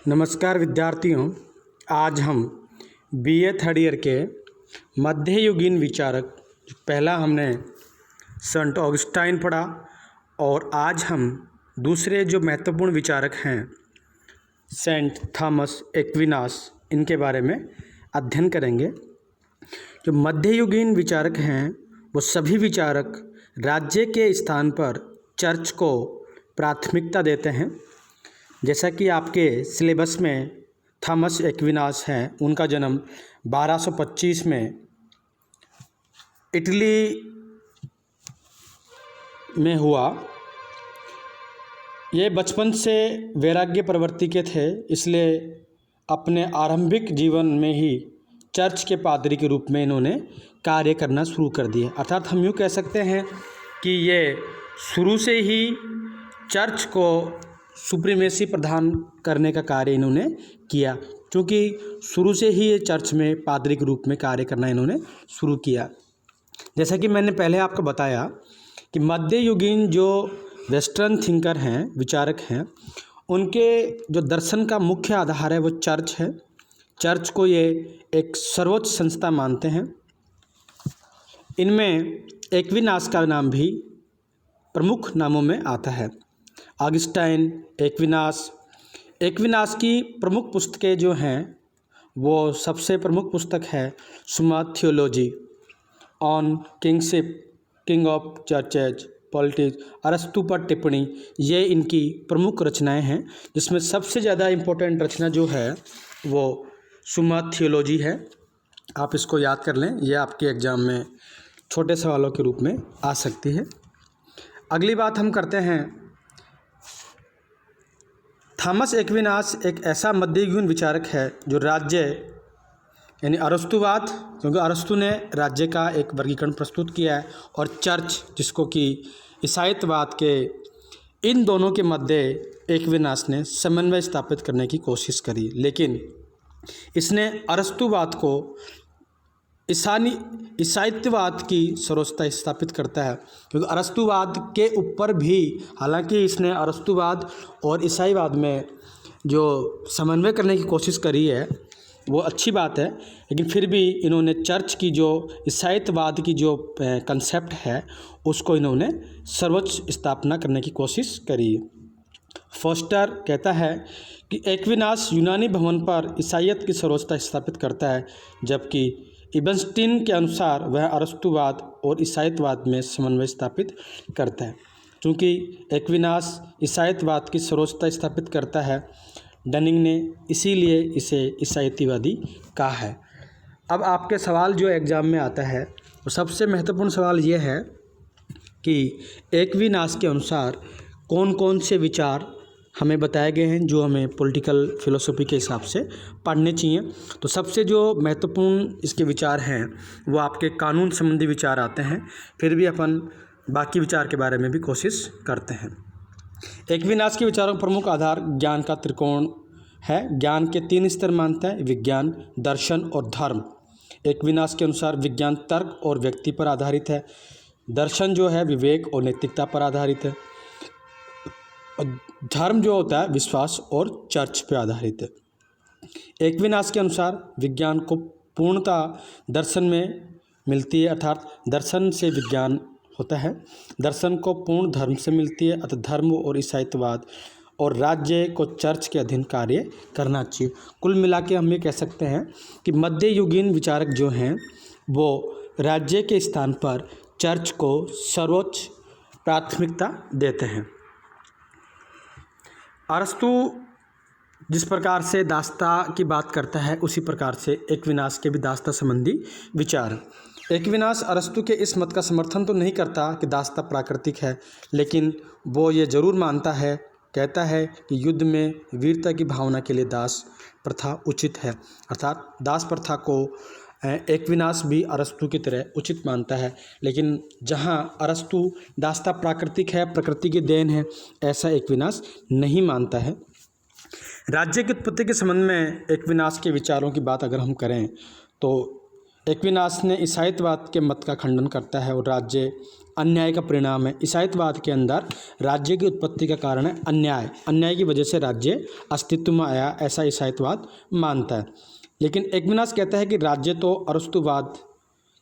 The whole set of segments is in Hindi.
नमस्कार विद्यार्थियों, आज हम बीए थर्ड ईयर के मध्ययुगीन विचारक पहला हमने संत ऑगस्टाइन पढ़ा और आज हम दूसरे जो महत्वपूर्ण विचारक हैं सेंट थॉमस एक्विनास इनके बारे में अध्ययन करेंगे। जो मध्ययुगीन विचारक हैं वो सभी विचारक राज्य के स्थान पर चर्च को प्राथमिकता देते हैं। जैसा कि आपके सिलेबस में थॉमस एक्विनास हैं, उनका जन्म 1225 में इटली में हुआ। ये बचपन से वैराग्य प्रवृत्ति के थे, इसलिए अपने आरंभिक जीवन में ही चर्च के पादरी के रूप में इन्होंने कार्य करना शुरू कर दिया। अर्थात हम यूँ कह सकते हैं कि ये शुरू से ही चर्च को सुप्रीमेसी प्रदान करने का कार्य इन्होंने किया, क्योंकि शुरू से ही ये चर्च में पादरी के रूप में कार्य करना इन्होंने शुरू किया। जैसा कि मैंने पहले आपको बताया कि मध्ययुगीन जो वेस्टर्न थिंकर हैं, विचारक हैं, उनके जो दर्शन का मुख्य आधार है वो चर्च है। चर्च को ये एक सर्वोच्च संस्था मानते हैं। इनमें एक्विनास का नाम भी प्रमुख नामों में आता है। ऑगस्टाइन, एक्विनास की प्रमुख पुस्तकें जो हैं वो सबसे प्रमुख पुस्तक है Summa theology on kingship, king of churches, politics, अरस्तु पर टिप्पणी। ये इनकी प्रमुख रचनाएं हैं, जिसमें सबसे ज़्यादा इम्पोर्टेंट रचना जो है वो सुमा थियोलॉजी है। आप इसको याद कर लें, यह आपके एग्ज़ाम में छोटे सवालों के रूप में आ सकती है। अगली बात हम करते हैं, थॉमस एक्विनास एक ऐसा मध्ययुगीन विचारक है जो राज्य यानी अरस्तुवाद, क्योंकि अरस्तु ने राज्य का एक वर्गीकरण प्रस्तुत किया है, और चर्च जिसको कि ईसाईत्ववाद के, इन दोनों के मध्य एक्विनास ने समन्वय स्थापित करने की कोशिश करी। लेकिन इसने अरस्तुवाद को ईसाईत्ववाद की सर्वोच्चता स्थापित करता है, क्योंकि अरस्तुवाद के ऊपर भी, हालांकि इसने अरस्तुवाद और ईसाईवाद में जो समन्वय करने की कोशिश करी है वो अच्छी बात है, लेकिन फिर भी इन्होंने चर्च की जो ईसाईत्ववाद की जो कंसेप्ट है उसको इन्होंने सर्वोच्च स्थापना करने की कोशिश करी। फोस्टर कहता है कि एक्विनास यूनानी भवन पर ईसाईयत की सर्वोच्चता स्थापित करता है, जबकि इबनस्टीन के अनुसार वह अरस्तुवाद और ईसाईत्ववाद में समन्वय स्थापित करता है। चूँकि एक्विनास ईसाईत्ववाद की सर्वोच्चता स्थापित करता है, डनिंग ने इसीलिए इसे ईसाईयतवादी कहा है। अब आपके सवाल जो एग्ज़ाम में आता है वो सबसे महत्वपूर्ण सवाल ये है कि एक्विनास के अनुसार कौन कौन से विचार हमें बताए गए हैं जो हमें पॉलिटिकल फिलोसफी के हिसाब से पढ़ने चाहिए। तो सबसे जो महत्वपूर्ण इसके विचार हैं वो आपके कानून संबंधी विचार आते हैं, फिर भी अपन बाकी विचार के बारे में भी कोशिश करते हैं। एक्विनास के विचारों का प्रमुख आधार ज्ञान का त्रिकोण है। ज्ञान के 3 स्तर मानता है: विज्ञान, दर्शन और धर्म। एक्विनास के अनुसार विज्ञान तर्क और व्यक्ति पर आधारित है, दर्शन जो है विवेक और नैतिकता पर आधारित है, धर्म जो होता है विश्वास और चर्च पर आधारित है। एक्विनास के अनुसार विज्ञान को पूर्णता दर्शन में मिलती है, अर्थात दर्शन से विज्ञान होता है, दर्शन को पूर्ण धर्म से मिलती है, अर्थात धर्म और ईसाईत्ववाद और राज्य को चर्च के अधीन कार्य करना चाहिए। कुल मिला के हम ये कह सकते हैं कि मध्ययुगीन विचारक जो हैं वो राज्य के स्थान पर चर्च को सर्वोच्च प्राथमिकता देते हैं। अरस्तु जिस प्रकार से दास्ता की बात करता है उसी प्रकार से एक्विनास के भी दास्ता संबंधी विचार। एक्विनास अरस्तु के इस मत का समर्थन तो नहीं करता कि दास्ता प्राकृतिक है, लेकिन वो ये जरूर मानता है, कहता है कि युद्ध में वीरता की भावना के लिए दास प्रथा उचित है। अर्थात दास प्रथा को एक्विनास भी अरस्तु की तरह उचित मानता है, लेकिन जहाँ अरस्तु दास्ता प्राकृतिक है, प्रकृति की देन है, ऐसा एक्विनास नहीं मानता है। राज्य की उत्पत्ति के संबंध में एक्विनास के विचारों की बात अगर हम करें तो एक्विनास ने ईसाईत्ववाद के मत का खंडन करता है और राज्य अन्याय का परिणाम है। ईसाईवाद के अंदर राज्य की उत्पत्ति का कारण है अन्याय, अन्याय की वजह से राज्य अस्तित्व में आया, ऐसा ईसाईवाद मानता है। लेकिन एक्विनास कहता है कि राज्य तो अरस्तुवाद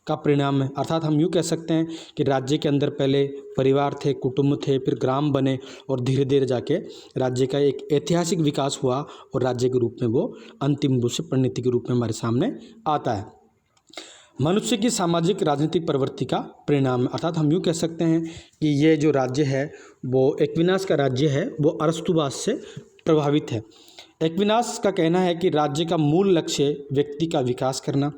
का परिणाम है, अर्थात हम यूँ कह सकते हैं कि राज्य के अंदर पहले परिवार थे, कुटुंब थे, फिर ग्राम बने और धीरे धीरे जाके राज्य का एक ऐतिहासिक विकास हुआ और राज्य के रूप में वो अंतिम रूप से परिणति के रूप में हमारे सामने आता है। मनुष्य की सामाजिक राजनीतिक प्रवृत्ति का परिणाम है, अर्थात हम यूँ कह सकते हैं कि ये जो राज्य है वो एक्विनास का राज्य है वो अरस्तुवाद से प्रभावित है। एक्विनास का कहना है कि राज्य का मूल लक्ष्य व्यक्ति का विकास करना,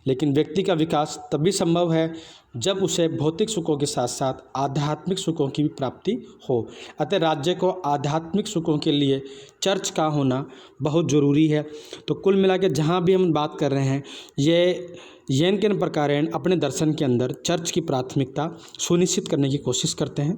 लेकिन व्यक्ति का विकास तभी संभव है जब उसे भौतिक सुखों के साथ साथ आध्यात्मिक सुखों की भी प्राप्ति हो। अतः राज्य को आध्यात्मिक सुखों के लिए चर्च का होना बहुत ज़रूरी है। तो कुल मिला के जहाँ भी हम बात कर रहे हैं ये येनकेन प्रकारेण अपने दर्शन के अंदर चर्च की प्राथमिकता सुनिश्चित करने की कोशिश करते हैं।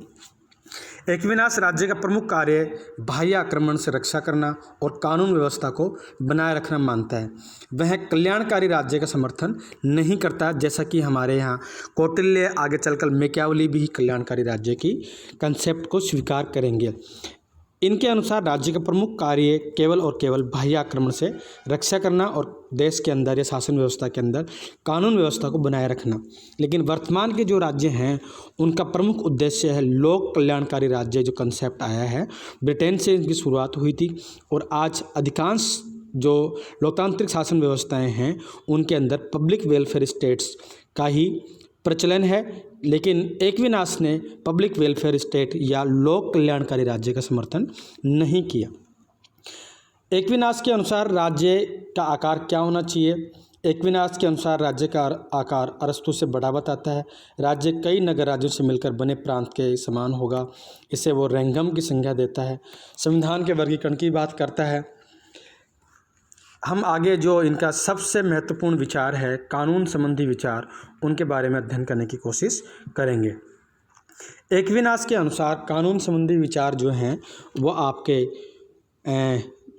एक्विनास राज्य का प्रमुख कार्य बाह्य आक्रमण से रक्षा करना और कानून व्यवस्था को बनाए रखना मानता है। वह कल्याणकारी राज्य का समर्थन नहीं करता, जैसा कि हमारे यहाँ कौटिल्य, आगे चलकर मैकियावेली भी कल्याणकारी राज्य की कंसेप्ट को स्वीकार करेंगे। इनके अनुसार राज्य का प्रमुख कार्य केवल और केवल बाह्य आक्रमण से रक्षा करना और देश के अंदर या शासन व्यवस्था के अंदर कानून व्यवस्था को बनाए रखना। लेकिन वर्तमान के जो राज्य हैं उनका प्रमुख उद्देश्य है लोक कल्याणकारी राज्य, जो कंसेप्ट आया है ब्रिटेन से इनकी शुरुआत हुई थी और आज अधिकांश जो लोकतांत्रिक शासन व्यवस्थाएं हैं उनके अंदर पब्लिक वेलफेयर स्टेट्स का ही प्रचलन है। लेकिन एक्विनास ने पब्लिक वेलफेयर स्टेट या लोक कल्याणकारी राज्य का समर्थन नहीं किया। एक्विनास के अनुसार राज्य का आकार क्या होना चाहिए? एक्विनास के अनुसार राज्य का आकार अरस्तु से बड़ा बताता है। राज्य कई नगर राज्यों से मिलकर बने प्रांत के समान होगा, इसे वो रेंगम की संज्ञा देता है। संविधान के वर्गीकरण की बात करता है। हम आगे जो इनका सबसे महत्वपूर्ण विचार है कानून संबंधी विचार, उनके बारे में अध्ययन करने की कोशिश करेंगे। एक्विनास के अनुसार कानून संबंधी विचार जो हैं वो आपके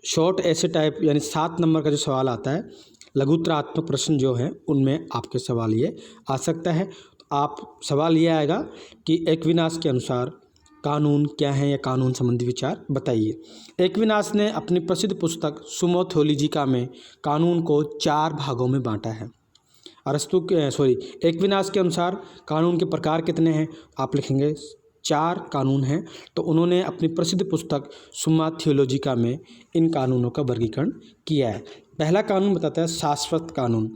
शॉर्ट ऐसे टाइप यानी 7 नंबर का जो सवाल आता है, लघुत्तरात्मक प्रश्न जो हैं उनमें आपके सवाल ये आ सकता है। आप सवाल ये आएगा कि एक्विनास के अनुसार कानून क्या है या कानून संबंधी विचार बताइए। एक्विनास ने अपनी प्रसिद्ध पुस्तक सुमो थियोलॉजिका में कानून को 4 भागों में बांटा है। एक्विनास के अनुसार कानून के प्रकार कितने हैं? आप लिखेंगे 4 कानून हैं। तो उन्होंने अपनी प्रसिद्ध पुस्तक सुम्मा थियोलॉजिका में इन कानूनों का वर्गीकरण किया है। पहला कानून बताता है शाश्वत कानून।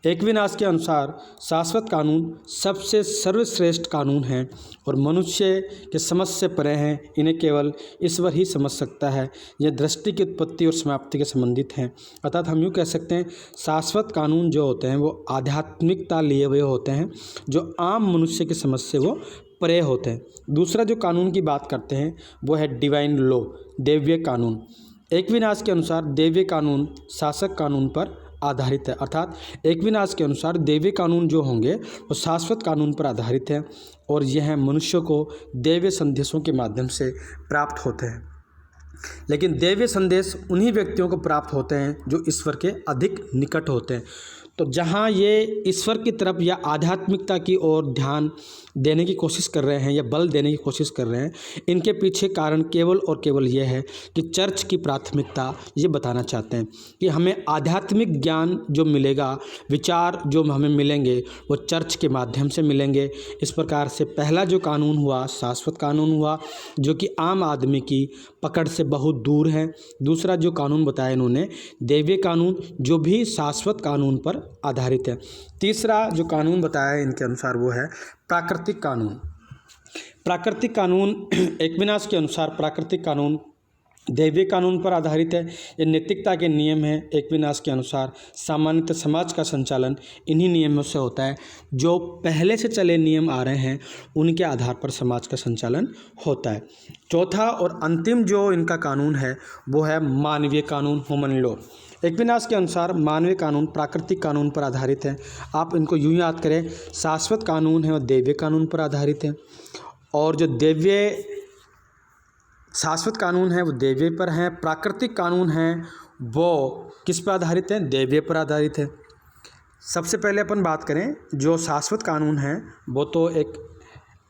एक्विनास के अनुसार शाश्वत कानून सबसे सर्वश्रेष्ठ कानून हैं और मनुष्य के समझ से परे हैं। इन्हें केवल ईश्वर ही समझ सकता है। ये दृष्टि की उत्पत्ति और समाप्ति के संबंधित हैं। अर्थात हम यूँ कह सकते हैं शाश्वत कानून जो होते हैं वो आध्यात्मिकता लिए हुए होते हैं, जो आम मनुष्य की समझ से वो परे होते हैं। दूसरा जो कानून की बात करते हैं वो है डिवाइन लॉ, दैवीय कानून। एक्विनास के अनुसार दैवीय कानून शासक कानून पर आधारित है। अर्थात एक्विनास के अनुसार दैवीय कानून जो होंगे वो शाश्वत कानून पर आधारित है और यह मनुष्य को दैवीय संदेशों के माध्यम से प्राप्त होते हैं। लेकिन दैवीय संदेश उन्हीं व्यक्तियों को प्राप्त होते हैं जो ईश्वर के अधिक निकट होते हैं। तो जहाँ ये ईश्वर की तरफ या आध्यात्मिकता की ओर ध्यान देने की कोशिश कर रहे हैं या बल देने की कोशिश कर रहे हैं, इनके पीछे कारण केवल और केवल ये है कि चर्च की प्राथमिकता ये बताना चाहते हैं कि हमें आध्यात्मिक ज्ञान जो मिलेगा, विचार जो हमें मिलेंगे वो चर्च के माध्यम से मिलेंगे। इस प्रकार से पहला जो कानून हुआ शाश्वत कानून हुआ, जो कि आम आदमी की पकड़ से बहुत दूर है। दूसरा जो कानून बताया इन्होंने दैवीय कानून, जो भी शाश्वत कानून पर आधारित है। तीसरा जो कानून बताया इनके अनुसार वो है प्राकृतिक कानून। प्राकृतिक कानून एक्विनास के अनुसार प्राकृतिक कानून दैवीय कानून पर आधारित है। ये नैतिकता के नियम हैं। एक्विनास के अनुसार सामान्यतः समाज का संचालन इन्हीं नियमों से होता है। जो पहले से चले नियम आ रहे हैं उनके आधार पर समाज का संचालन होता है। चौथा और अंतिम जो इनका कानून है वो है मानवीय कानून, ह्यूमन लॉ। एक्विनास के अनुसार मानवीय कानून प्राकृतिक कानून पर आधारित है। आप इनको यूँ याद करें, शाश्वत कानून है और दैवीय कानून पर आधारित है, और जो दैवीय शाश्वत कानून है वो दैवीय पर हैं। प्राकृतिक कानून हैं वो किस पर आधारित हैं? दैवीय पर आधारित है। सबसे पहले अपन बात करें जो शाश्वत कानून है वो तो एक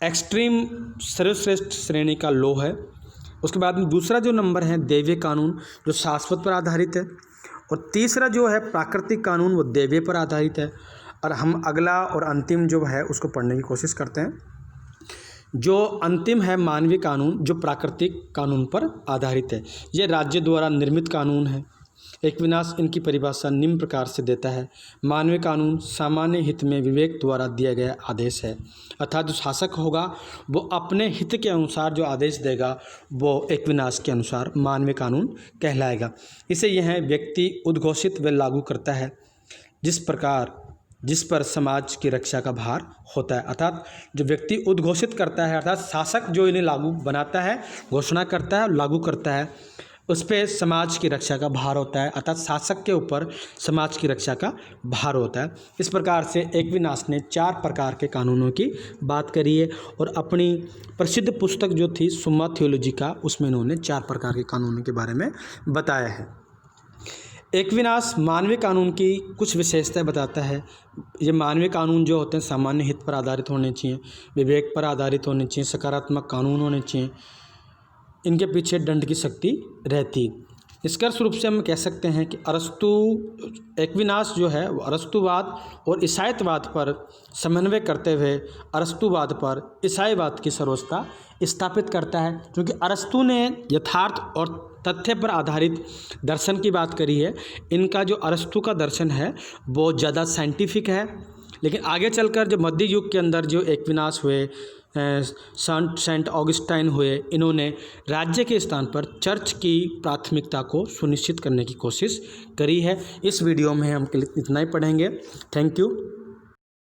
एक्सट्रीम सर्वश्रेष्ठ श्रेणी का लॉ है। उसके बाद में दूसरा जो नंबर है दैवीय कानून, जो शाश्वत पर आधारित है। और तीसरा जो है प्राकृतिक कानून, वो दैवीय पर आधारित है। और हम अगला और अंतिम जो है उसको पढ़ने की कोशिश करते हैं। जो अंतिम है मानवीय कानून, जो प्राकृतिक कानून पर आधारित है। ये राज्य द्वारा निर्मित कानून है। एक्विनास इनकी परिभाषा निम्न प्रकार से देता है। मानवीय कानून सामान्य हित में विवेक द्वारा दिया गया आदेश है, अर्थात जो शासक होगा वो अपने हित के अनुसार जो आदेश देगा वो एक्विनास के अनुसार मानवीय कानून कहलाएगा। इसे यह व्यक्ति उद्घोषित व लागू करता है जिस पर समाज की रक्षा का भार होता है। अर्थात जो व्यक्ति उद्घोषित करता है, अर्थात शासक जो इन्हें लागू बनाता है, घोषणा करता है, लागू करता है, उस पर समाज की रक्षा का भार होता है। अर्थात शासक के ऊपर समाज की रक्षा का भार होता है। इस प्रकार से एक्विनास ने 4 प्रकार के कानूनों की बात करी है और अपनी प्रसिद्ध पुस्तक जो थी सुम्मा थियोलॉजिका, उसमें इन्होंने 4 प्रकार के कानूनों के बारे में बताया है। एक्विनास मानवीय कानून की कुछ विशेषताएं बताता है। ये मानवीय कानून जो होते हैं सामान्य हित पर आधारित होने चाहिए, विवेक पर आधारित होने चाहिए, सकारात्मक कानून होने चाहिए, इनके पीछे दंड की शक्ति रहती। निष्कर्ष रूप से हम कह सकते हैं कि एक्विनास जो है वो अरस्तुवाद और ईसाईवाद पर समन्वय करते हुए अरस्तुवाद पर ईसाईवाद की सर्वोच्चता स्थापित करता है। क्योंकि अरस्तु ने यथार्थ और तथ्य पर आधारित दर्शन की बात करी है। इनका जो अरस्तु का दर्शन है वो ज़्यादा साइंटिफिक है। लेकिन आगे चलकर जो मध्य युग के अंदर जो एक्विनास हुए, सेंट ऑगस्टाइन हुए, इन्होंने राज्य के स्थान पर चर्च की प्राथमिकता को सुनिश्चित करने की कोशिश करी है। इस वीडियो में हम इतना ही पढ़ेंगे। Thank you.